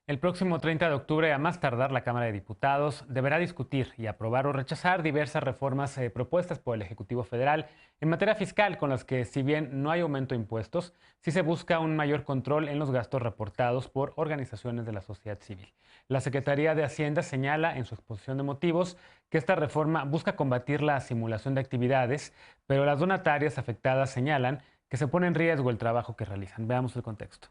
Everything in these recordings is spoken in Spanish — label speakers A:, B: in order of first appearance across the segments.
A: El próximo 30 de octubre, a más tardar, la Cámara de Diputados deberá discutir y aprobar o rechazar diversas reformas propuestas por el Ejecutivo Federal en materia fiscal, con las que, si bien no hay aumento de impuestos, sí se busca un mayor control en los gastos reportados por organizaciones de la sociedad civil. La Secretaría de Hacienda señala en su exposición de motivos que esta reforma busca combatir la simulación de actividades, pero las donatarias afectadas señalan que se pone en riesgo el trabajo que realizan. Veamos el contexto.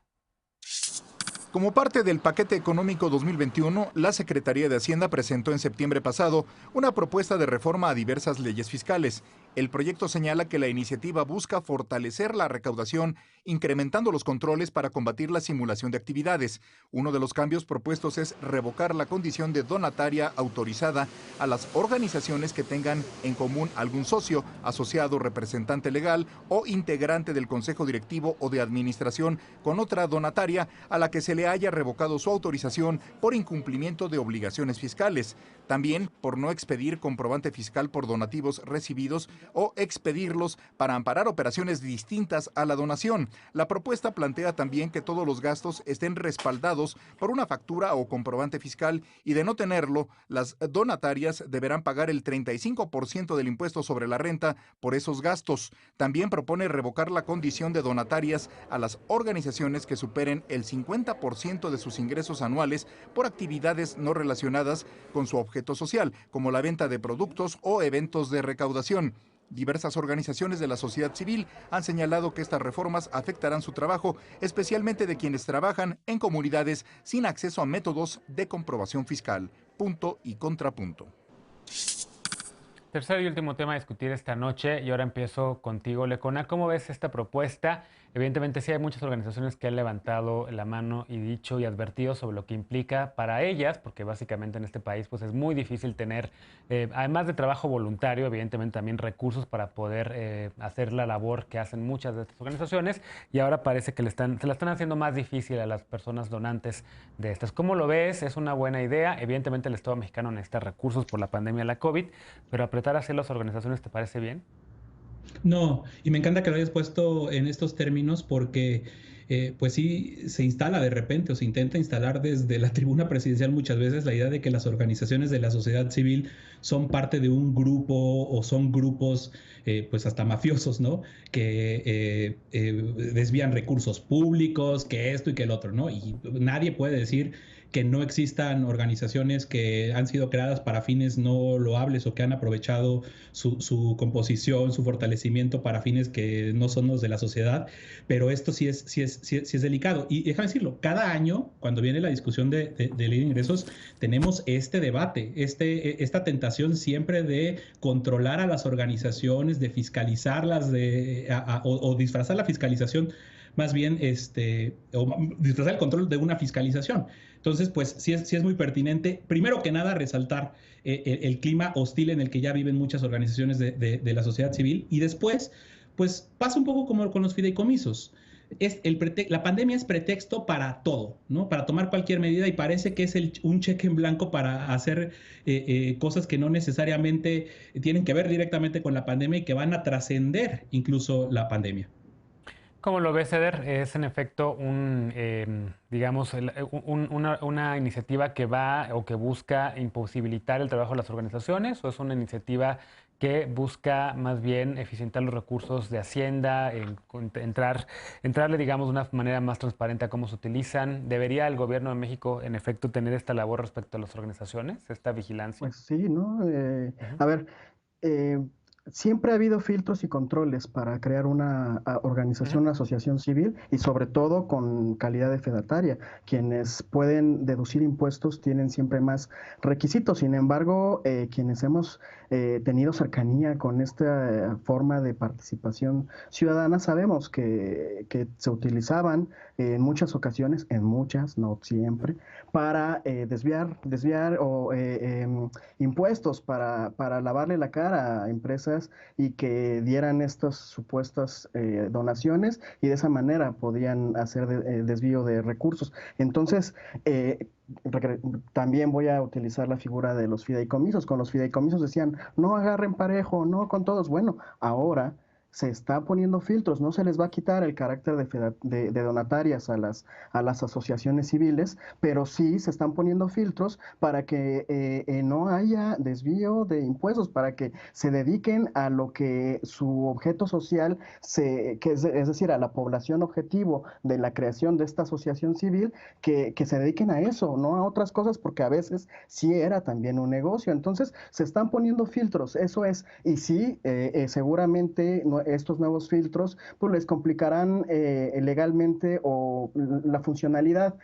B: Como parte del paquete económico 2021, la Secretaría de Hacienda presentó en septiembre pasado una propuesta de reforma a diversas leyes fiscales. El proyecto señala que la iniciativa busca fortalecer la recaudación, incrementando los controles para combatir la simulación de actividades. Uno de los cambios propuestos es revocar la condición de donataria autorizada a las organizaciones que tengan en común algún socio, asociado, representante legal o integrante del consejo directivo o de administración con otra donataria a la que se le haya revocado su autorización por incumplimiento de obligaciones fiscales. También por no expedir comprobante fiscal por donativos recibidos o expedirlos para amparar operaciones distintas a la donación. La propuesta plantea también que todos los gastos estén respaldados por una factura o comprobante fiscal y de no tenerlo, las donatarias deberán pagar el 35% del impuesto sobre la renta por esos gastos. También propone revocar la condición de donatarias a las organizaciones que superen el 50% de sus ingresos anuales por actividades no relacionadas con su objeto social, como la venta de productos o eventos de recaudación. Diversas organizaciones de la sociedad civil han señalado que estas reformas afectarán su trabajo, especialmente de quienes trabajan en comunidades sin acceso a métodos de comprobación fiscal. Punto y contrapunto.
A: Tercer y último tema a discutir esta noche, y ahora empiezo contigo, Lecona. ¿Cómo ves esta propuesta? Evidentemente sí hay muchas organizaciones que han levantado la mano y dicho y advertido sobre lo que implica para ellas, porque básicamente en este país pues es muy difícil tener, además de trabajo voluntario, evidentemente también recursos para poder hacer la labor que hacen muchas de estas organizaciones, y ahora parece que se la están haciendo más difícil a las personas donantes de estas. ¿Cómo lo ves? ¿Es una buena idea? Evidentemente el Estado mexicano necesita recursos por la pandemia de la COVID, pero apretar así las organizaciones, ¿te parece bien?
C: No, y me encanta que lo hayas puesto en estos términos porque, pues sí, se instala de repente o se intenta instalar desde la tribuna presidencial muchas veces la idea de que las organizaciones de la sociedad civil son parte de un grupo o son grupos, pues hasta mafiosos, ¿no? Que desvían recursos públicos, que esto y que el otro, ¿no? Y nadie puede decir que no existan organizaciones que han sido creadas para fines no loables o que han aprovechado su composición, su fortalecimiento para fines que no son los de la sociedad, pero esto sí es delicado. Y déjame decirlo, cada año, cuando viene la discusión de ley de ingresos, tenemos este debate, esta tentación siempre de controlar a las organizaciones, de fiscalizarlas, o disfrazar la fiscalización más bien o disfrazar el control de una fiscalización. Entonces, pues sí es muy pertinente, primero que nada, resaltar el clima hostil en el que ya viven muchas organizaciones de la sociedad civil, y después, pues pasa un poco como con los fideicomisos. La pandemia es pretexto para todo, ¿no? Para tomar cualquier medida, y parece que es un cheque en blanco para hacer cosas que no necesariamente tienen que ver directamente con la pandemia y que van a trascender incluso la pandemia.
A: ¿Cómo lo ves, Eder? ¿Es en efecto digamos, una iniciativa que va o que busca imposibilitar el trabajo de las organizaciones, o es una iniciativa que busca más bien eficientar los recursos de Hacienda, entrarle, digamos, de una manera más transparente a cómo se utilizan? ¿Debería el gobierno de México, en efecto, tener esta labor respecto a las organizaciones, esta vigilancia?
D: Pues sí, ¿no?
A: Ujú.
D: A ver, eh, siempre ha habido filtros y controles para crear una
A: Ujú.
D: organización, una asociación civil y sobre todo con calidad de fedataria. Quienes pueden deducir impuestos tienen siempre más requisitos. Sin embargo, quienes hemos tenido cercanía con esta forma de participación ciudadana sabemos que se utilizaban en muchas ocasiones, en muchas, no siempre, para desviar o impuestos para lavarle la cara a empresas y que dieran estas supuestas donaciones y de esa manera podían hacer desvío de recursos. Entonces, eh, también voy a utilizar la figura de los fideicomisos. Con los fideicomisos decían, no agarren parejo, no con todos. Bueno, ahora se está poniendo filtros, no se les va a quitar el carácter de donatarias a las asociaciones civiles, pero sí se están poniendo filtros para que no haya desvío de impuestos, para que se dediquen a lo que su objeto social, es decir, a la población objetivo de la creación de esta asociación civil, que se dediquen a eso, no a otras cosas, porque a veces sí era también un negocio. Entonces, se están poniendo filtros, eso es, y sí, seguramente estos nuevos filtros pues les complicarán legalmente o la funcionalidad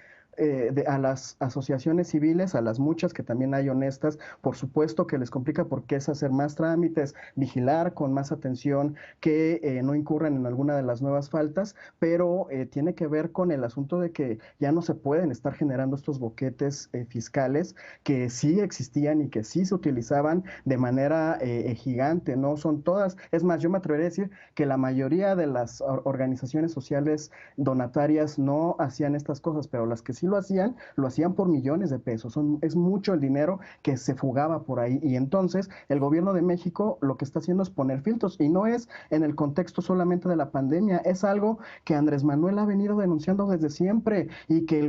D: a las asociaciones civiles, a las muchas que también hay honestas, por supuesto que les complica porque es hacer más trámites, vigilar con más atención que no incurran en alguna de las nuevas faltas, pero tiene que ver con el asunto de que ya no se pueden estar generando estos boquetes fiscales que sí existían y que sí se utilizaban de manera gigante, no son todas, es más, yo me atrevería a decir que la mayoría de las organizaciones sociales donatarias no hacían estas cosas, pero las que sí lo hacían por millones de pesos. Es mucho el dinero que se fugaba por ahí. Y entonces el gobierno de México lo que está haciendo es poner filtros. Y no es en el contexto solamente de la pandemia, es algo que Andrés Manuel ha venido denunciando desde siempre y que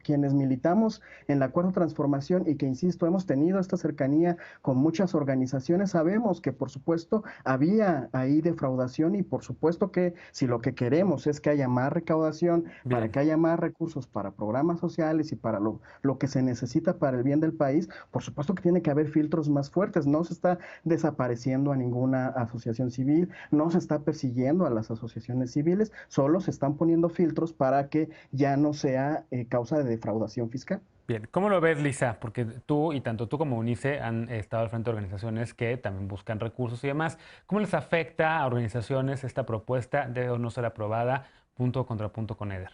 D: quienes militamos en la Cuarta Transformación y que, insisto, hemos tenido esta cercanía con muchas organizaciones, sabemos que por supuesto había ahí defraudación y por supuesto que si lo que queremos es que haya más recaudación, para que haya más recursos para programas sociales y para lo que se necesita para el bien del país, por supuesto que tiene que haber filtros más fuertes. No se está desapareciendo a ninguna asociación civil, no se está persiguiendo a las asociaciones civiles, solo se están poniendo filtros para que ya no sea causa de defraudación fiscal.
A: Bien, ¿cómo lo ves, Lisa? Porque tú y tanto tú como UNICE han estado al frente de organizaciones que también buscan recursos y demás. ¿Cómo les afecta a organizaciones esta propuesta de no ser aprobada punto contra punto con Eder?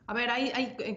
E: A ver,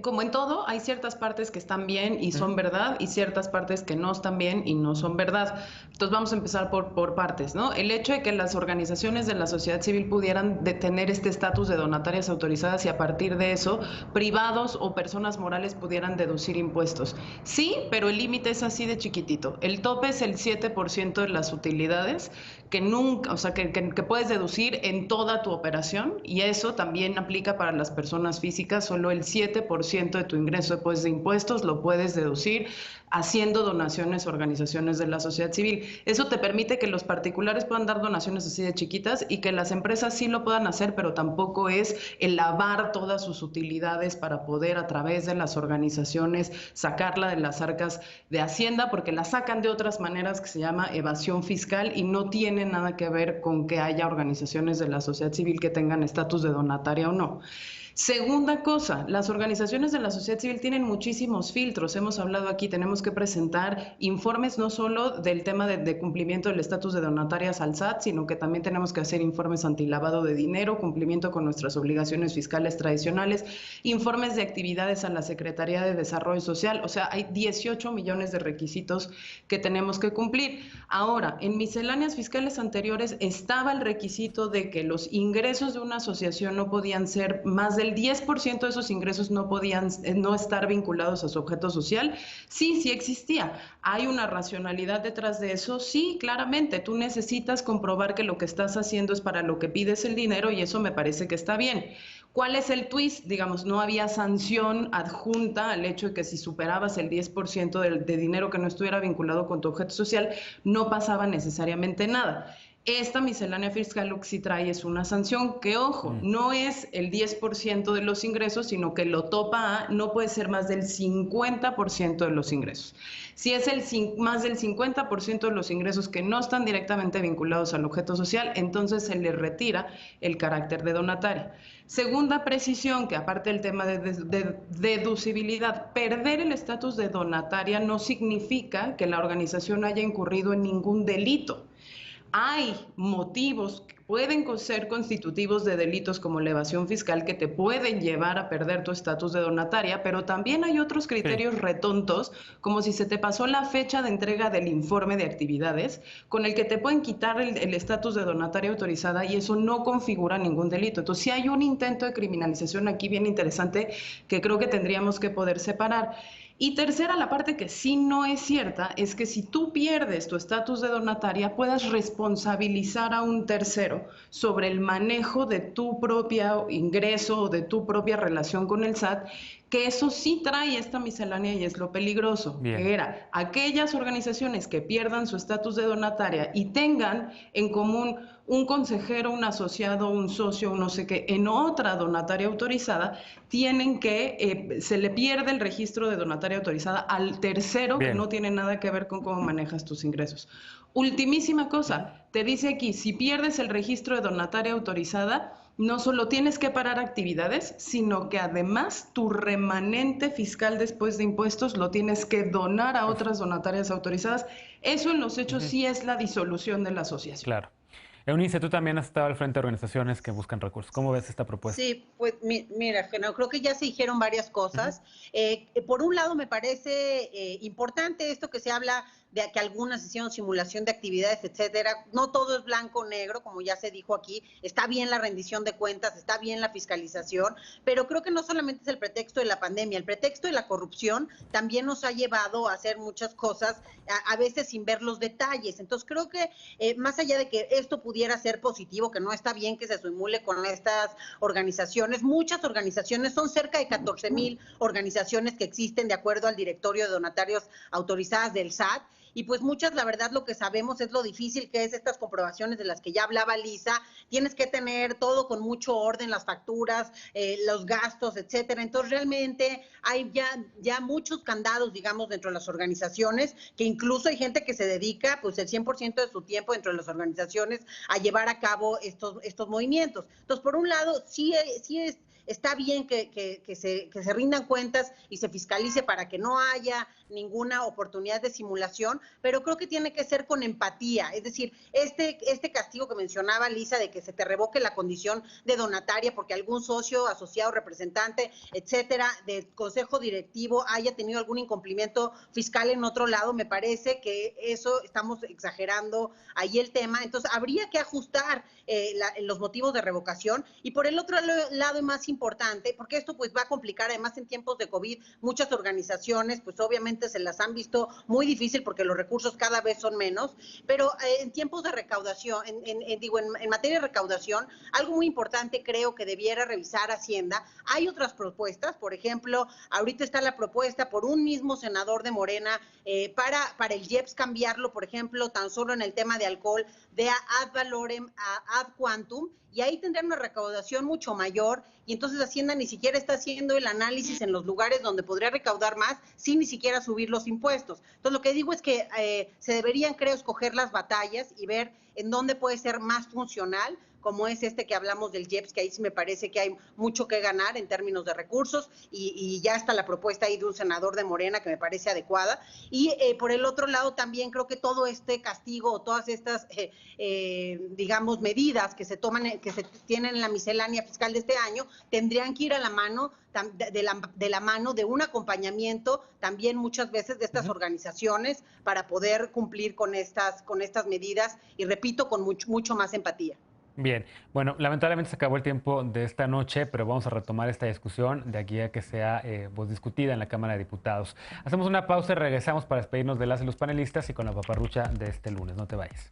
E: como en todo, hay ciertas partes que están bien y son verdad y ciertas partes que no están bien y no son verdad. Entonces vamos a empezar por partes, ¿no? El hecho de que las organizaciones de la sociedad civil pudieran tener este estatus de donatarias autorizadas y a partir de eso, privados o personas morales pudieran deducir impuestos. Sí, pero el límite es así de chiquitito. El tope es el 7% de las utilidades que nunca, o sea, que puedes deducir en toda tu operación y eso también aplica para las personas físicas. Solo el 7% de tu ingreso después de impuestos lo puedes deducir haciendo donaciones a organizaciones de la sociedad civil. Eso te permite que los particulares puedan dar donaciones así de chiquitas y que las empresas sí lo puedan hacer, pero tampoco es el lavar todas sus utilidades para poder a través de las organizaciones sacarla de las arcas de Hacienda, porque la sacan de otras maneras que se llama evasión fiscal y no tiene nada que ver con que haya organizaciones de la sociedad civil que tengan estatus de donataria o no. Segunda cosa, las organizaciones de la sociedad civil tienen muchísimos filtros. Hemos hablado aquí, tenemos que presentar informes no solo del tema de cumplimiento del estatus de donatarias al SAT, sino que también tenemos que hacer informes antilavado de dinero, cumplimiento con nuestras obligaciones fiscales tradicionales, informes de actividades a la Secretaría de Desarrollo Social. O sea, hay 18 millones de requisitos que tenemos que cumplir. Ahora, en misceláneas fiscales anteriores estaba el requisito de que los ingresos de una asociación no podían ser más del 10% de esos ingresos no podían no estar vinculados a su objeto social. Sí, sí existía. ¿Hay una racionalidad detrás de eso? Sí, claramente. Tú necesitas comprobar que lo que estás haciendo es para lo que pides el dinero y eso me parece que está bien. ¿Cuál es el twist? Digamos, no había sanción adjunta al hecho de que si superabas el 10% de dinero que no estuviera vinculado con tu objeto social, no pasaba necesariamente nada. Esta miscelánea fiscal lo que sí trae es una sanción que, ojo, no es el 10% de los ingresos, sino que lo topa a no puede ser más del 50% de los ingresos. Si es más del 50% de los ingresos que no están directamente vinculados al objeto social, entonces se le retira el carácter de donataria. Segunda precisión, que aparte del tema de deducibilidad, perder el estatus de donataria no significa que la organización haya incurrido en ningún delito. Hay motivos que pueden ser constitutivos de delitos como la evasión fiscal que te pueden llevar a perder tu estatus de donataria, pero también hay otros criterios retontos, como si se te pasó la fecha de entrega del informe de actividades, con el que te pueden quitar el estatus de donataria autorizada y eso no configura ningún delito. Entonces, sí hay un intento de criminalización aquí bien interesante que creo que tendríamos que poder separar. Y tercera, la parte que sí no es cierta es que si tú pierdes tu estatus de donataria, puedas responsabilizar a un tercero sobre el manejo de tu propio ingreso o de tu propia relación con el SAT, que eso sí trae esta miscelánea y es lo peligroso,
A: Bien.
E: que era aquellas organizaciones que pierdan su estatus de donataria y tengan en común un consejero, un asociado, un socio, un no sé qué, en otra donataria autorizada, tienen que, se le pierde el registro de donataria autorizada al tercero que
A: Bien.
E: no tiene nada que ver con cómo manejas tus ingresos. Ultimísima cosa, te dice aquí, si pierdes el registro de donataria autorizada, no solo tienes que parar actividades, sino que además tu remanente fiscal después de impuestos lo tienes que donar a otras donatarias autorizadas. Eso en los hechos sí es la disolución de la asociación.
A: Claro. Eunice, tú también has estado al frente de organizaciones que buscan recursos. ¿Cómo ves esta propuesta?
F: Sí, pues mira, Genaro, creo que ya se dijeron varias cosas. Por un lado, me parece importante esto que se habla de que algunas hicieron simulación de actividades, etcétera. No todo es blanco o negro, como ya se dijo aquí. Está bien la rendición de cuentas, está bien la fiscalización, pero creo que no solamente es el pretexto de la pandemia, el pretexto de la corrupción también nos ha llevado a hacer muchas cosas, a veces sin ver los detalles. Entonces, creo que más allá de que esto pudiera ser positivo, que no está bien que se simule con estas organizaciones, muchas organizaciones, son cerca de 14,000 organizaciones que existen de acuerdo al directorio de donatarios autorizadas del SAT, y pues muchas, la verdad, lo que sabemos es lo difícil que es estas comprobaciones de las que ya hablaba Lisa. Tienes que tener todo con mucho orden, las facturas, los gastos, etcétera. Entonces, realmente hay ya muchos candados, digamos, dentro de las organizaciones, que incluso hay gente que se dedica, pues, el 100% de su tiempo dentro de las organizaciones a llevar a cabo estos movimientos. Entonces, por un lado, está bien que se rindan cuentas y se fiscalice para que no haya ninguna oportunidad de simulación, pero creo que tiene que ser con empatía. Es decir, este castigo que mencionaba Lisa, de que se te revoque la condición de donataria porque algún socio, asociado, representante, etcétera, del consejo directivo haya tenido algún incumplimiento fiscal en otro lado, me parece que eso estamos exagerando ahí el tema. Entonces, habría que ajustar los motivos de revocación. Y por el otro lado, y más importante, porque esto pues va a complicar, además en tiempos de COVID, muchas organizaciones pues obviamente se las han visto muy difícil porque los recursos cada vez son menos, pero en tiempos de recaudación, en materia de recaudación, algo muy importante creo que debiera revisar Hacienda. Hay otras propuestas, por ejemplo, ahorita está la propuesta por un mismo senador de Morena para el IEPS cambiarlo, por ejemplo, tan solo en el tema de alcohol, de ad valorem a ad quantum, y ahí tendrían una recaudación mucho mayor, y entonces Hacienda ni siquiera está haciendo el análisis en los lugares donde podría recaudar más sin ni siquiera subir los impuestos. Entonces, lo que digo es que se deberían, creo, escoger las batallas y ver en dónde puede ser más funcional, como es este que hablamos del IEPS, que ahí sí me parece que hay mucho que ganar en términos de recursos, y ya está la propuesta ahí de un senador de Morena que me parece adecuada. Y por el otro lado también creo que todo este castigo o todas estas, digamos, medidas que se toman, que se tienen en la miscelánea fiscal de este año, tendrían que ir a la mano de la mano de un acompañamiento también muchas veces de estas organizaciones para poder cumplir con estas medidas, y repito, con mucho más empatía.
A: Bien, bueno, lamentablemente se acabó el tiempo de esta noche, pero vamos a retomar esta discusión de aquí a que sea pues, discutida en la Cámara de Diputados. Hacemos una pausa y regresamos para despedirnos de las y los panelistas y con la paparrucha de este lunes. No te vayas.